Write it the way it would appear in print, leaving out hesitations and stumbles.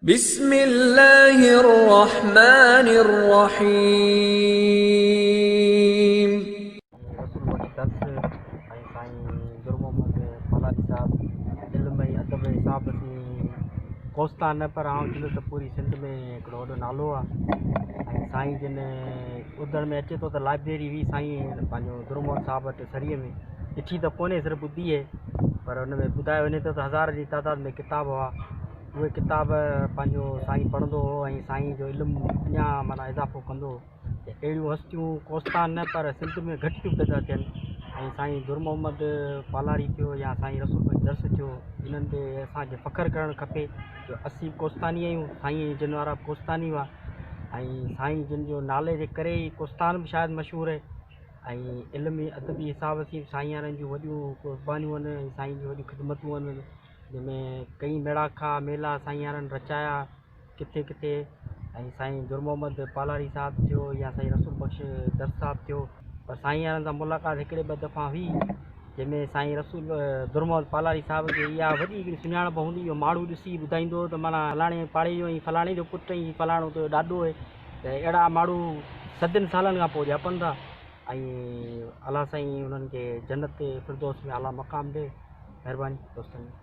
बिस्मिल्लाहिर्रहमानिर्रहीम। कोस्तान पर आउं चलो तो पूरी सिंध में हिकिड़ो वॾो नालो आहे ऐं साईं जिन ॿुधण में अचे थो त लाइब्रेरी हुई साईं पंहिंजो दुरमोहन साहिब वटि सरीअ में ॾिठी त कोन्हे सिर्फ़ु ॿुधी आहे पर हुन में ॿुधायो वञे थो त हज़ार जी तादाद में किताब हुआ उहे किताब पंहिंजो साईं पढ़ंदो हो ऐं साईं जो इल्मु अञा माना इज़ाफ़ो कंदो हो। अहिड़ियूं हस्तियूं कोस्तान न पर सिंध में घटि थियूं पैदा थियनि ऐं साईं दुर मोहम्मद पालारी थियो या साईं रसूल दर्स थियो इन्हनि ते असांखे फ़ख़्रु करणु खपे जो असीं कोस्तानी आहियूं। साईं जिन वारा कोस्तानी हुआ ऐं साईं जिन जो नाले जे करे ई कोस्तान बि शायदि मशहूरु आहे ऐं इल्मी अदबी हिसाब सां साईं वारनि जूं वॾियूं क़ुर्बानियूं आहिनि ऐं साईं जूं वॾियूं ख़िदमतूं आहिनि जंहिंमें कई मेड़ाखा मेला साईं वारनि रचाया किथे किथे ऐं साईं दुर मोहम्मद पालारी साहिबु थियो या साईं रसूल बख़्श दर साहिबु थियो पर साईं वारनि सां मुलाक़ात हिकिड़े ॿ दफ़ा हुई जंहिंमें साईं रसूल दुर मोहम्मद पालारी साहिब खे इहा वॾी हिकिड़ी सुञाणप हूंदी इहो माण्हू ॾिसी ॿुधाईंदो त माना फलाणे पाड़े जो ऐं फलाणे जो पुटु ऐं फलाणो त ॾाढो आहे त अहिड़ा माण्हू सदियुनि सालनि खां पोइ ॼापनि था ऐं अलाह साईं उन्हनि खे जन्नत फिरदौस में आला मक़ाम ॾे। महिरबानी दोस्तनि।